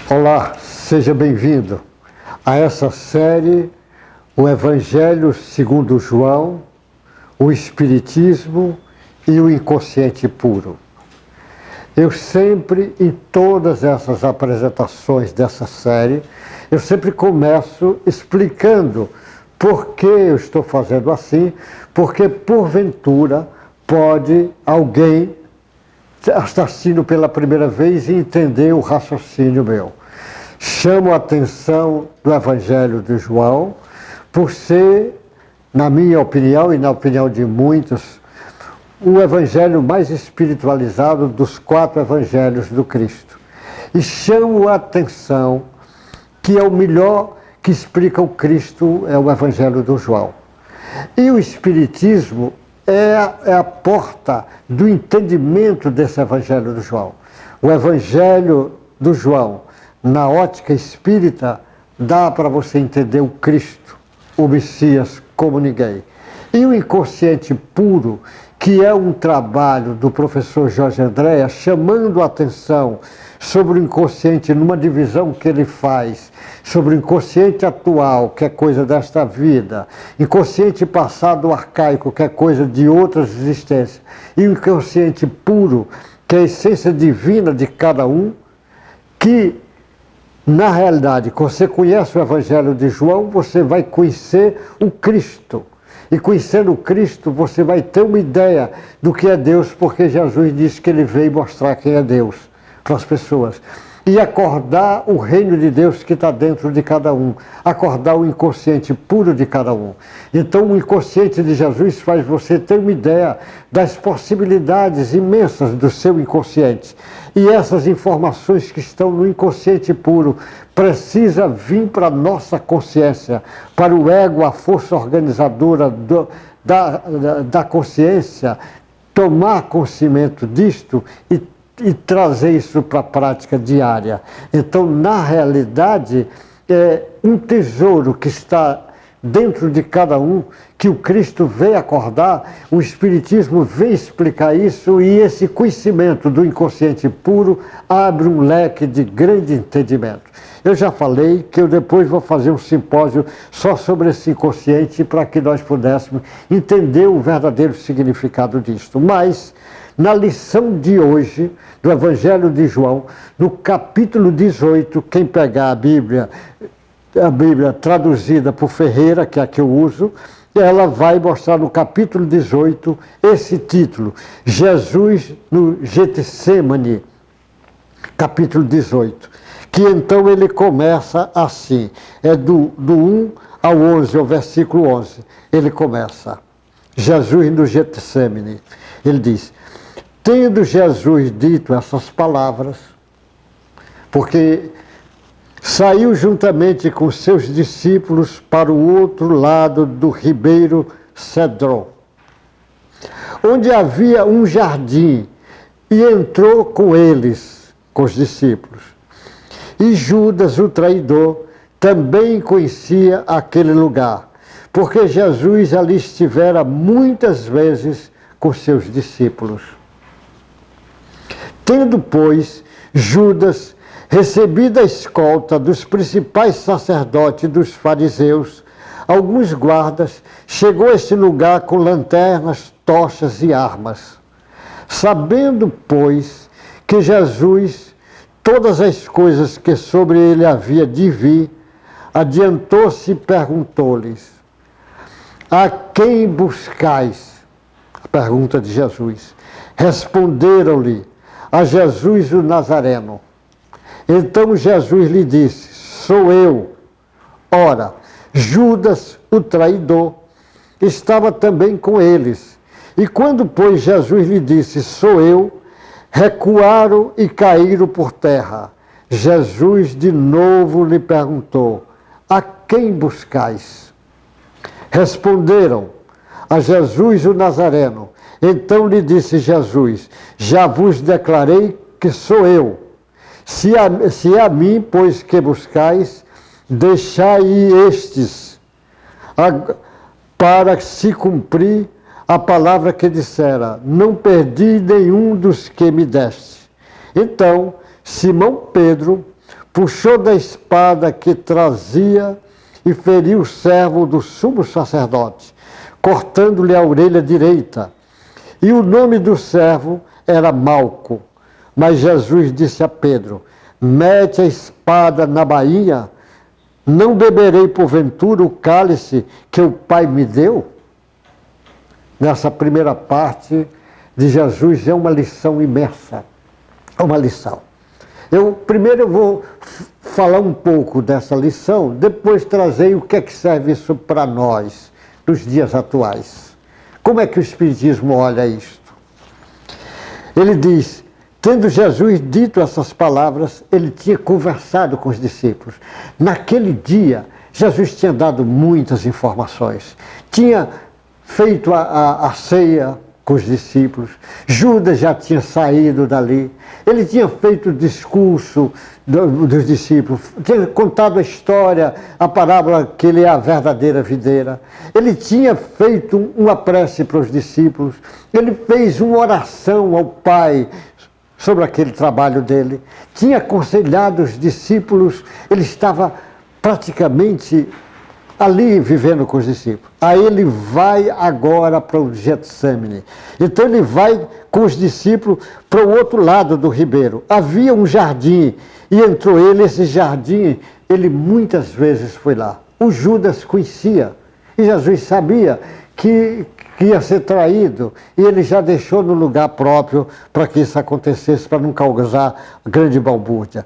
Olá, seja bem-vindo a essa série, o Evangelho segundo João, o Espiritismo e o Inconsciente Puro. Eu sempre, em todas essas apresentações dessa série, eu sempre começo explicando por que eu estou fazendo assim, porque porventura pode alguém estar assistindo pela primeira vez e entender o raciocínio meu. Chamo a atenção do Evangelho de João por ser, na minha opinião e na opinião de muitos, o evangelho mais espiritualizado dos 4 evangelhos do Cristo. E chamo a atenção que é o melhor que explica o Cristo, é o Evangelho do João. E o Espiritismo é a porta do entendimento desse Evangelho do João. O Evangelho do João, na ótica espírita, dá para você entender o Cristo, o Messias, como ninguém. E o Inconsciente Puro, que é um trabalho do professor Jorge Andréa, chamando a atenção sobre o inconsciente, numa divisão que ele faz, sobre o inconsciente atual, que é coisa desta vida, inconsciente passado arcaico, que é coisa de outras existências, e o inconsciente puro, que é a essência divina de cada um, que, na realidade, quando você conhece o Evangelho de João, você vai conhecer o Cristo. E conhecendo o Cristo, você vai ter uma ideia do que é Deus, porque Jesus disse que ele veio mostrar quem é Deus para as pessoas. E acordar o reino de Deus que está dentro de cada um. Acordar o inconsciente puro de cada um. Então o inconsciente de Jesus faz você ter uma ideia das possibilidades imensas do seu inconsciente. E essas informações que estão no inconsciente puro precisa vir para a nossa consciência, para o ego, a força organizadora da consciência, tomar conhecimento disto e trazer isso para a prática diária. Então, na realidade, é um tesouro que está dentro de cada um, que o Cristo veio acordar, o Espiritismo veio explicar isso, e esse conhecimento do inconsciente puro abre um leque de grande entendimento. Eu já falei que eu depois vou fazer um simpósio só sobre esse inconsciente para que nós pudéssemos entender o verdadeiro significado disto. Mas, na lição de hoje, do Evangelho de João, no capítulo 18, quem pegar a Bíblia traduzida por Ferreira, que é a que eu uso, ela vai mostrar no capítulo 18 esse título, Jesus no Getsemane, capítulo 18, que então ele começa assim, é do 1 ao 11, o versículo 11, ele começa, Jesus no Getsemane, ele diz: tendo Jesus dito essas palavras, porque saiu juntamente com seus discípulos para o outro lado do ribeiro Cedron, onde havia um jardim, e entrou com eles, com os discípulos. E Judas, o traidor, também conhecia aquele lugar, porque Jesus ali estivera muitas vezes com seus discípulos. Tendo, pois, Judas recebido a escolta dos principais sacerdotes e dos fariseus, alguns guardas, chegou a este lugar com lanternas, tochas e armas. Sabendo, pois, que Jesus, todas as coisas que sobre ele havia de vir, adiantou-se e perguntou-lhes: a quem buscais? A pergunta de Jesus. Responderam-lhe: a Jesus o Nazareno. Então Jesus lhe disse: sou eu. Ora, Judas, o traidor, estava também com eles. E quando, pois, Jesus lhe disse: sou eu, recuaram e caíram por terra. Jesus de novo lhe perguntou: a quem buscais? Responderam: a Jesus o Nazareno. Então lhe disse Jesus: já vos declarei que sou eu. Se é a mim, pois, que buscais, deixai estes, para se cumprir a palavra que dissera: não perdi nenhum dos que me deste. Então, Simão Pedro puxou da espada que trazia e feriu o servo do sumo sacerdote, cortando-lhe a orelha direita. E o nome do servo era Malco. Mas Jesus disse a Pedro: mete a espada na bainha, não beberei porventura o cálice que o Pai me deu? Nessa primeira parte de Jesus é uma lição imensa, é uma lição. Primeiro eu vou falar um pouco dessa lição, depois trazer o que é que serve isso para nós, nos dias atuais. Como é que o Espiritismo olha isto? Ele diz, tendo Jesus dito essas palavras, ele tinha conversado com os discípulos. Naquele dia, Jesus tinha dado muitas informações. Tinha feito a ceia com os discípulos. Judas já tinha saído dali. Ele tinha feito o discurso dos discípulos. Tinha contado a história, a parábola que ele é a verdadeira videira. Ele tinha feito uma prece para os discípulos. Ele fez uma oração ao Pai sobre aquele trabalho dele. Tinha aconselhado os discípulos. Ele estava praticamente ali vivendo com os discípulos. Aí ele vai agora para o Getsemane. Então ele vai com os discípulos para o outro lado do ribeiro. Havia um jardim e entrou ele, esse jardim, ele muitas vezes foi lá. O Judas conhecia e Jesus sabia que ia ser traído e ele já deixou no lugar próprio para que isso acontecesse, para não causar grande balbúrdia.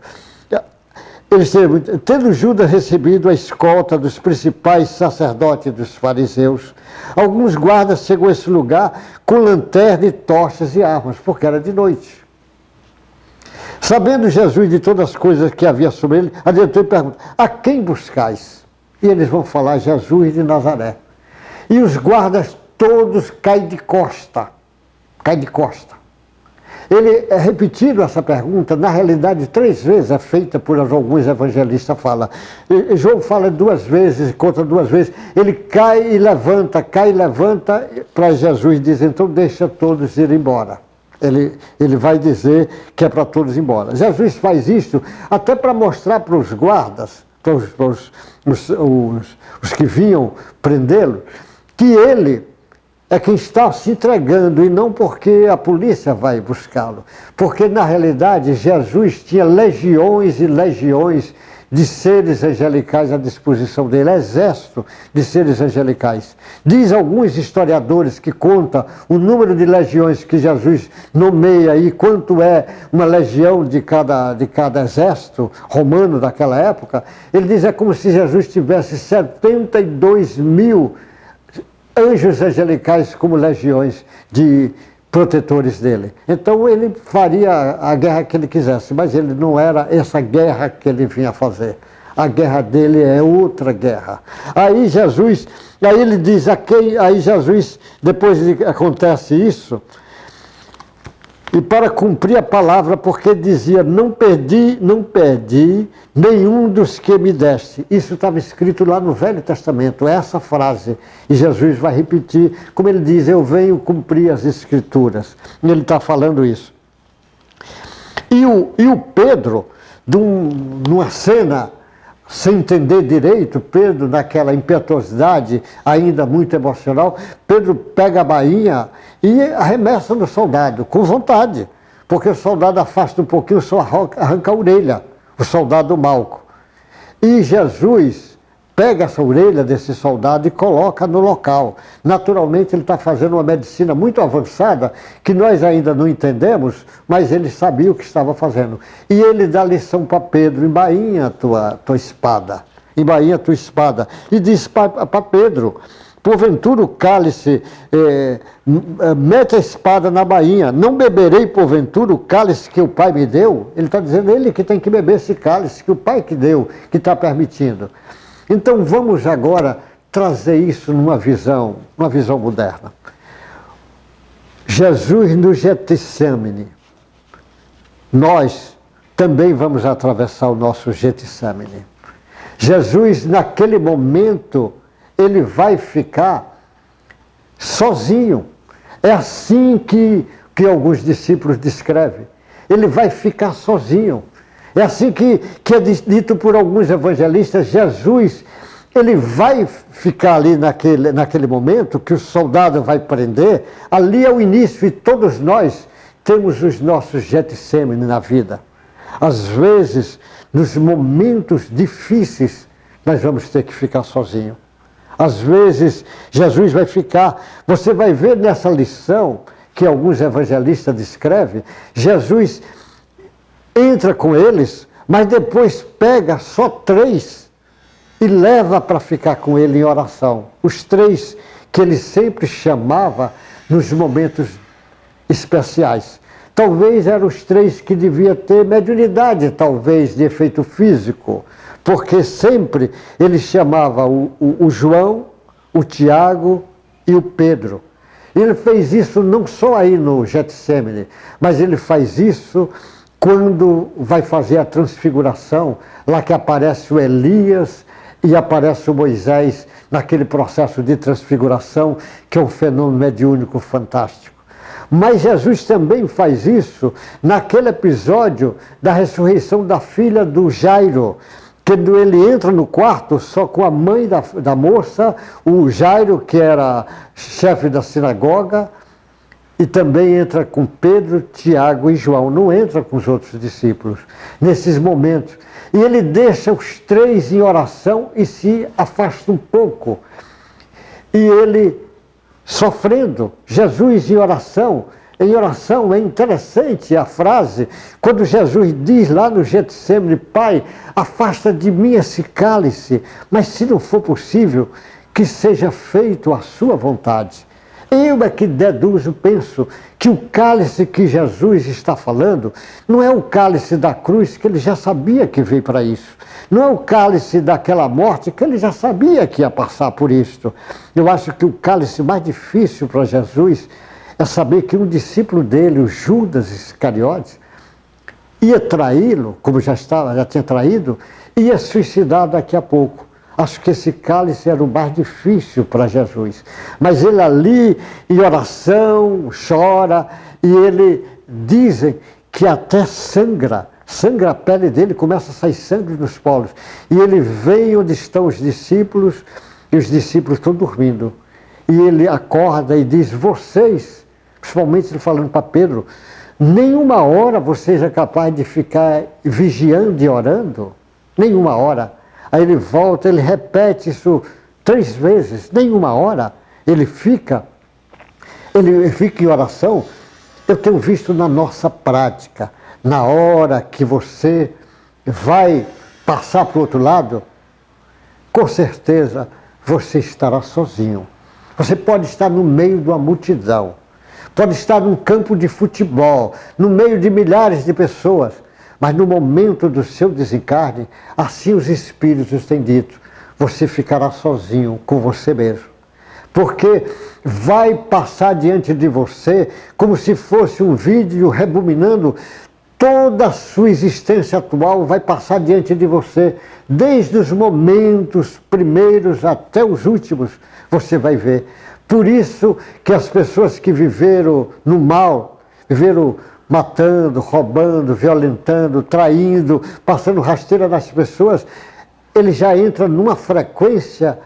Tendo Judas recebido a escolta dos principais sacerdotes e dos fariseus, alguns guardas chegou a esse lugar com lanterna e tochas e armas, porque era de noite. Sabendo Jesus de todas as coisas que havia sobre ele, adiantou e perguntou: a quem buscais? E eles vão falar: Jesus de Nazaré. E os guardas todos caem de costa. Caem de costa. Ele é repetido essa pergunta, na realidade 3 vezes é feita por alguns evangelistas, João fala 2 vezes, conta 2 vezes, ele cai e levanta, para Jesus diz, então deixa todos ir embora. Ele vai dizer que é para todos ir embora. Jesus faz isso até para mostrar para os guardas, para os que vinham prendê-lo, que ele é quem está se entregando e não porque a polícia vai buscá-lo. Porque, na realidade, Jesus tinha legiões e legiões de seres angelicais à disposição dele, exército de seres angelicais. Diz alguns historiadores que conta o número de legiões que Jesus nomeia e quanto é uma legião de cada exército romano daquela época. Ele diz é como se Jesus tivesse 72 mil anjos angelicais como legiões de protetores dele. Então ele faria a guerra que ele quisesse, mas ele não era essa guerra que ele vinha fazer. A guerra dele é outra guerra. Aí ele diz, aí Jesus, depois de acontece isso, e para cumprir a palavra, porque dizia, não perdi nenhum dos que me deste. Isso estava escrito lá no Velho Testamento, essa frase. E Jesus vai repetir, como ele diz, eu venho cumprir as Escrituras. E ele está falando isso. E o Pedro, numa cena sem entender direito, Pedro, naquela impetuosidade ainda muito emocional, Pedro pega a bainha e arremessa no soldado, com vontade, porque o soldado afasta um pouquinho, só arranca a orelha, o soldado Malco. E Jesus pega essa orelha desse soldado e coloca no local. Naturalmente ele está fazendo uma medicina muito avançada, que nós ainda não entendemos, mas ele sabia o que estava fazendo. E ele dá lição para Pedro, embainha a tua espada, embainha a tua espada. E diz para Pedro, porventura o cálice, mete a espada na bainha, não beberei porventura o cálice que o Pai me deu? Ele está dizendo, ele que tem que beber esse cálice que o Pai que deu, que está permitindo. Então vamos agora trazer isso numa visão moderna. Jesus no Getsemane, nós também vamos atravessar o nosso Getsemane. Jesus, naquele momento, ele vai ficar sozinho. É assim que alguns discípulos descrevem. Ele vai ficar sozinho. É assim que é dito por alguns evangelistas. Jesus, ele vai ficar ali naquele momento que o soldado vai prender, ali é o início, e todos nós temos os nossos Getsêmani na vida. Às vezes, nos momentos difíceis, nós vamos ter que ficar sozinhos. Às vezes, Jesus vai ficar. Você vai ver nessa lição que alguns evangelistas descrevem, Jesus entra com eles, mas depois pega só 3 e leva para ficar com ele em oração. Os 3 que ele sempre chamava nos momentos especiais. Talvez eram os 3 que devia ter mediunidade, talvez, de efeito físico, porque sempre ele chamava o João, o Tiago e o Pedro. Ele fez isso não só aí no Getsêmani, mas ele faz isso quando vai fazer a transfiguração, lá que aparece o Elias e aparece o Moisés, naquele processo de transfiguração, que é um fenômeno mediúnico fantástico. Mas Jesus também faz isso naquele episódio da ressurreição da filha do Jairo, quando ele entra no quarto só com a mãe da moça, o Jairo, que era chefe da sinagoga, e também entra com Pedro, Tiago e João, não entra com os outros discípulos, nesses momentos. E ele deixa os 3 em oração e se afasta um pouco. E ele sofrendo, Jesus em oração é interessante a frase, quando Jesus diz lá no Getsêmani, Pai, afasta de mim esse cálice, mas se não for possível, que seja feito a sua vontade. Eu é que deduzo, penso, que o cálice que Jesus está falando não é o cálice da cruz, que ele já sabia que veio para isso. Não é o cálice daquela morte, que ele já sabia que ia passar por isso. Eu acho que o cálice mais difícil para Jesus é saber que um discípulo dele, o Judas Iscariotes, ia traí-lo, como já tinha traído, e ia suicidar daqui a pouco. Acho que esse cálice era o mais difícil para Jesus. Mas ele ali, em oração, chora, e ele dizem que até sangra a pele dele, começa a sair sangue nos poros. E ele vem onde estão os discípulos, e os discípulos estão dormindo. E ele acorda e diz, vocês, principalmente ele falando para Pedro, nenhuma hora vocês é capaz de ficar vigiando e orando? Nenhuma hora. Aí ele volta, ele repete isso 3 vezes, nenhuma hora. Ele fica em oração. Eu tenho visto na nossa prática, na hora que você vai passar para o outro lado, com certeza você estará sozinho. Você pode estar no meio de uma multidão, pode estar num campo de futebol, no meio de milhares de pessoas, mas no momento do seu desencarne, assim os espíritos têm dito, você ficará sozinho com você mesmo. Porque vai passar diante de você como se fosse um vídeo rebominando toda a sua existência atual, vai passar diante de você, desde os momentos primeiros até os últimos, você vai ver. Por isso que as pessoas que viveram no mal, viveram matando, roubando, violentando, traindo, passando rasteira nas pessoas, ele já entra numa frequência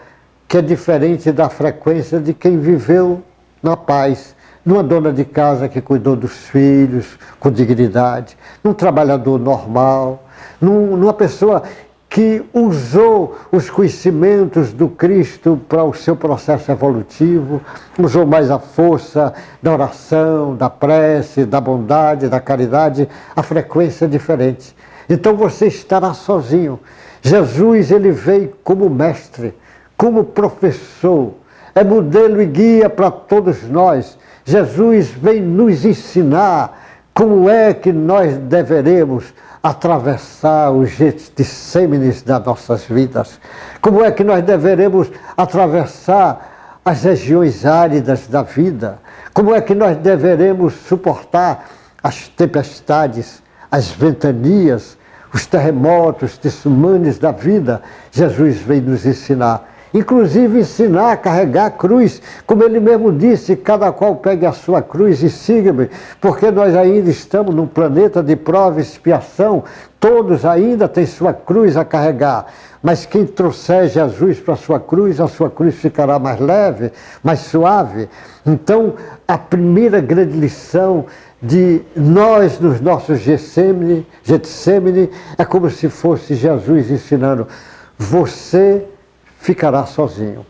que é diferente da frequência de quem viveu na paz, numa dona de casa que cuidou dos filhos com dignidade, num trabalhador normal, numa pessoa que usou os conhecimentos do Cristo para o seu processo evolutivo, usou mais a força da oração, da prece, da bondade, da caridade, a frequência é diferente. Então você estará sozinho. Jesus, ele veio como mestre, como professor, é modelo e guia para todos nós. Jesus vem nos ensinar como é que nós deveremos atravessar os Getsêmanis das nossas vidas, como é que nós deveremos atravessar as regiões áridas da vida, como é que nós deveremos suportar as tempestades, as ventanias, os terremotos, tsunamis da vida. Jesus vem nos ensinar. inclusive ensinar a carregar a cruz, como ele mesmo disse, cada qual pegue a sua cruz e siga-me, porque nós ainda estamos num planeta de prova e expiação, todos ainda têm sua cruz a carregar, mas quem trouxer Jesus para a sua cruz ficará mais leve, mais suave. Então, a primeira grande lição de nós, nos nossos Getsemane, é como se fosse Jesus ensinando, você ficará sozinho.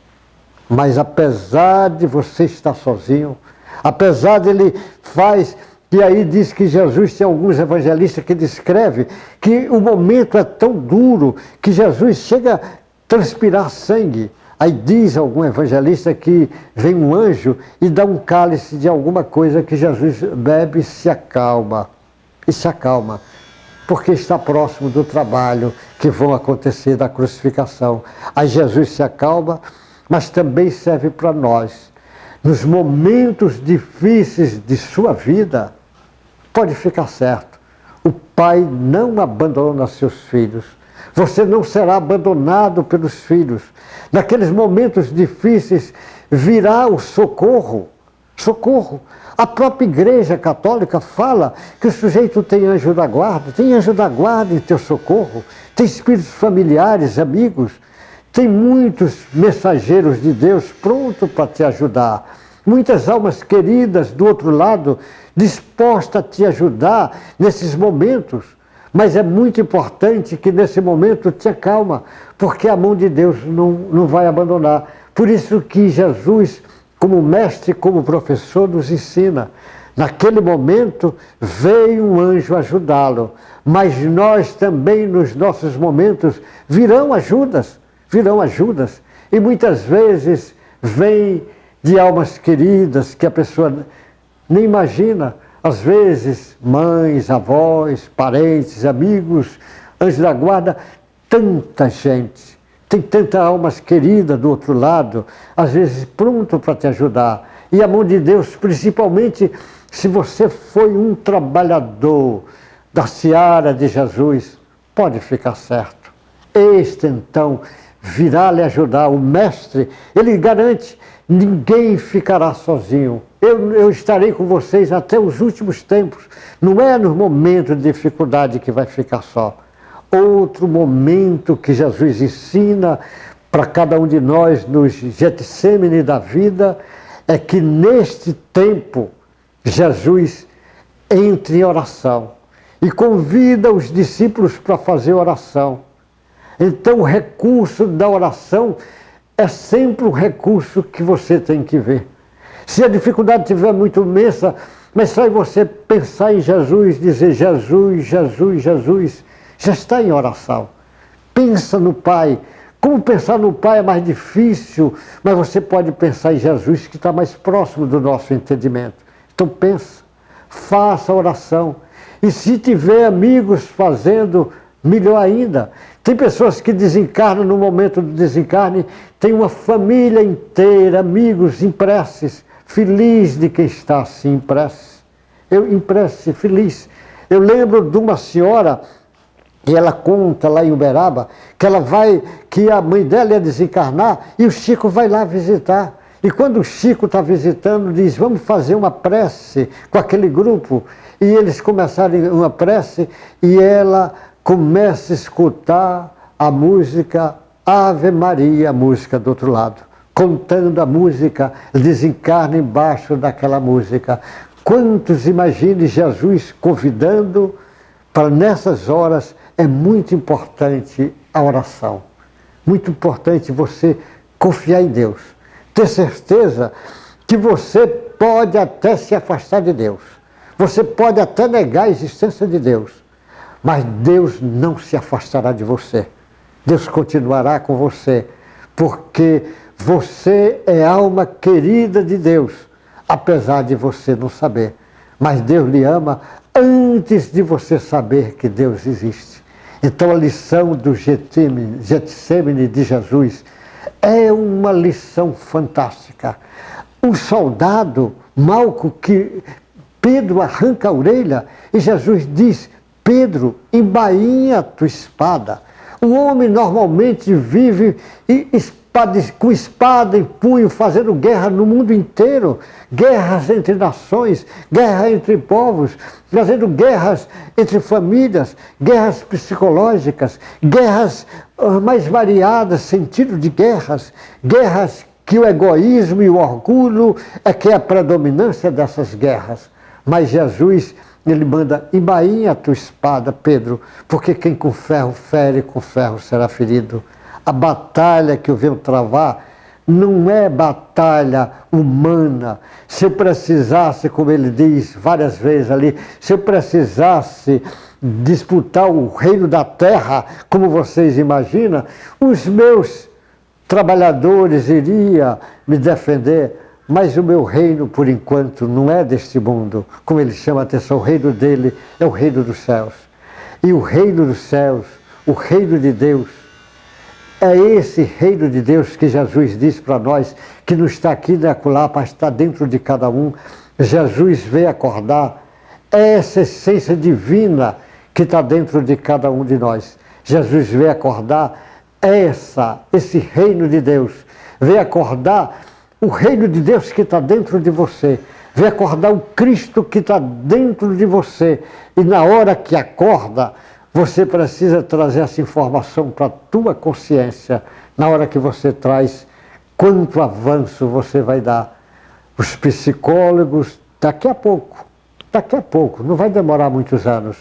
Mas apesar de você estar sozinho, apesar de ele faz, e aí diz que Jesus, tem alguns evangelistas que descrevem que o momento é tão duro que Jesus chega a transpirar sangue. Aí diz algum evangelista que vem um anjo e dá um cálice de alguma coisa que Jesus bebe e se acalma. E se acalma, porque está próximo do trabalho que vão acontecer da crucificação. Aí Jesus se acalma, mas também serve para nós. Nos momentos difíceis de sua vida, pode ficar certo, o Pai não abandona seus filhos. Você não será abandonado pelos filhos. Naqueles momentos difíceis virá o socorro. Socorro. A própria Igreja Católica fala que o sujeito tem anjo da guarda em teu socorro, tem espíritos familiares, amigos, tem muitos mensageiros de Deus prontos para te ajudar. Muitas almas queridas do outro lado dispostas a te ajudar nesses momentos. Mas é muito importante que nesse momento te acalma, porque a mão de Deus não vai abandonar. Por isso que Jesus, como mestre, como professor, nos ensina. Naquele momento veio um anjo ajudá-lo, mas nós também, nos nossos momentos, virão ajudas. E muitas vezes vem de almas queridas que a pessoa nem imagina. Às vezes, mães, avós, parentes, amigos, anjos da guarda, tanta gente, tem tantas almas queridas do outro lado, às vezes pronto para te ajudar. E a mão de Deus, principalmente se você foi um trabalhador da seara de Jesus, pode ficar certo. Este então virá lhe ajudar, o mestre, ele garante, ninguém ficará sozinho. Eu estarei com vocês até os últimos tempos. Não é no momento de dificuldade que vai ficar só. Outro momento que Jesus ensina para cada um de nós nos Getsemane da vida é que neste tempo Jesus entra em oração e convida os discípulos para fazer oração. Então o recurso da oração é sempre um recurso que você tem que ver. Se a dificuldade estiver muito imensa, mas só você pensar em Jesus, dizer Jesus, Jesus, Jesus, já está em oração. Pensa no Pai. Como pensar no Pai é mais difícil, mas você pode pensar em Jesus, que está mais próximo do nosso entendimento. Então pensa, faça a oração. E se tiver amigos fazendo, melhor ainda. Tem pessoas que desencarnam no momento do desencarne, tem uma família inteira, amigos em preces, feliz de quem está assim em prece, feliz. Eu lembro de uma senhora, e ela conta lá em Uberaba, que a mãe dela ia desencarnar e o Chico vai lá visitar. E quando o Chico está visitando, diz, vamos fazer uma prece com aquele grupo. E eles começaram uma prece e ela começa a escutar a música Ave Maria, a música do outro lado. Contando a música, desencarna embaixo daquela música. Quantos, imagine Jesus convidando para nessas horas, é muito importante a oração. Muito importante você confiar em Deus. Ter certeza que você pode até se afastar de Deus. Você pode até negar a existência de Deus. Mas Deus não se afastará de você. Deus continuará com você. Porque você é alma querida de Deus, apesar de você não saber. Mas Deus lhe ama antes de você saber que Deus existe. Então a lição do Getsemane de Jesus é uma lição fantástica. Um soldado, Malco, que Pedro arranca a orelha e Jesus diz, Pedro, embainha a tua espada. O homem normalmente vive com espada em punho, fazendo guerra no mundo inteiro, guerras entre nações, guerra entre povos, fazendo guerras entre famílias, guerras psicológicas, guerras mais variadas, sentido de guerras, guerras que o egoísmo e o orgulho é que é a predominância dessas guerras. Mas Jesus, ele manda, embainha a tua espada, Pedro, porque quem com ferro fere, com ferro será ferido. A batalha que eu venho travar não é batalha humana. Se eu precisasse, como ele diz várias vezes ali, se eu precisasse disputar o reino da terra, como vocês imaginam, os meus trabalhadores iriam me defender, mas o meu reino, por enquanto, não é deste mundo. Como ele chama a atenção, o reino dele é o reino dos céus. E o reino dos céus, o reino de Deus, é esse reino de Deus que Jesus disse para nós, que não está aqui nem acolá, mas está dentro de cada um. Jesus veio acordar, é essa essência divina que está dentro de cada um de nós. Jesus veio acordar esse reino de Deus, veio acordar o reino de Deus que está dentro de você, veio acordar o Cristo que está dentro de você, e na hora que acorda, você precisa trazer essa informação para a tua consciência. Na hora que você traz, quanto avanço você vai dar. Os psicólogos, daqui a pouco, não vai demorar muitos anos,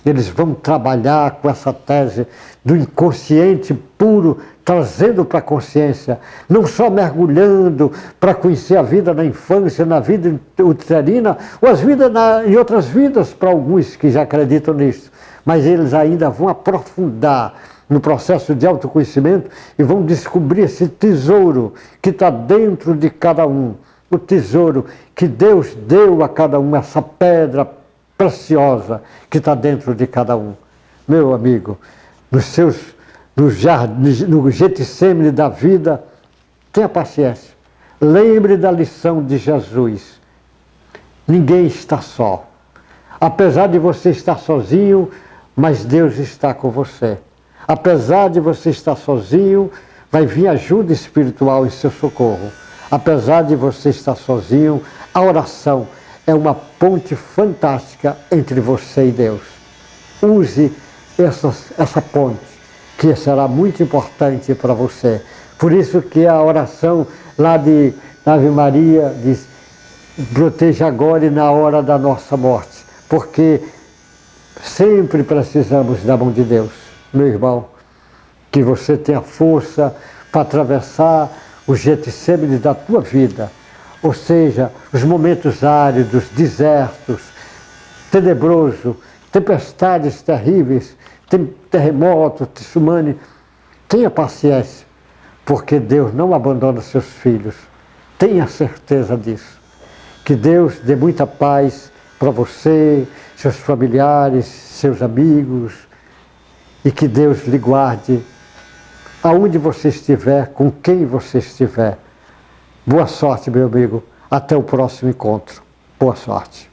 eles vão trabalhar com essa tese do inconsciente puro, trazendo para a consciência, não só mergulhando para conhecer a vida na infância, na vida uterina, ou as vidas em outras vidas, para alguns que já acreditam nisso, mas eles ainda vão aprofundar no processo de autoconhecimento e vão descobrir esse tesouro que está dentro de cada um, o tesouro que Deus deu a cada um, essa pedra preciosa que está dentro de cada um. Meu amigo, no Getsemane da vida, tenha paciência. Lembre da lição de Jesus. Ninguém está só. Apesar de você estar sozinho, mas Deus está com você. Apesar de você estar sozinho, vai vir ajuda espiritual em seu socorro. Apesar de você estar sozinho, a oração é uma ponte fantástica entre você e Deus. Use essa ponte, que será muito importante para você. Por isso que a oração lá de Ave Maria diz, proteja agora e na hora da nossa morte, porque sempre precisamos da mão de Deus. Meu irmão, que você tenha força para atravessar o Getsemane da tua vida, ou seja, os momentos áridos, desertos, tenebroso, tempestades terríveis, terremotos, tsunami. Tenha paciência, porque Deus não abandona seus filhos. Tenha certeza disso. Que Deus dê muita paz para você, seus familiares, seus amigos, e que Deus lhe guarde aonde você estiver, com quem você estiver. Boa sorte, meu amigo. Até o próximo encontro. Boa sorte.